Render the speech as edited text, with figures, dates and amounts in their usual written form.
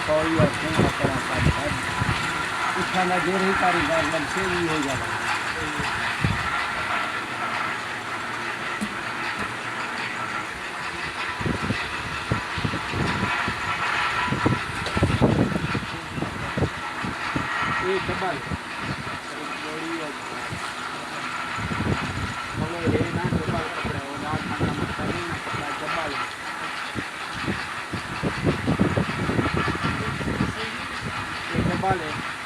सौ ही होते हैं खाना देर ही कारीगर लग से भी हो जाएगा एक कबाल बड़ी हमें रे ना कबाल पकड़े और ना खाना मत नहीं ना पकड़ा कबाल एक कबाल है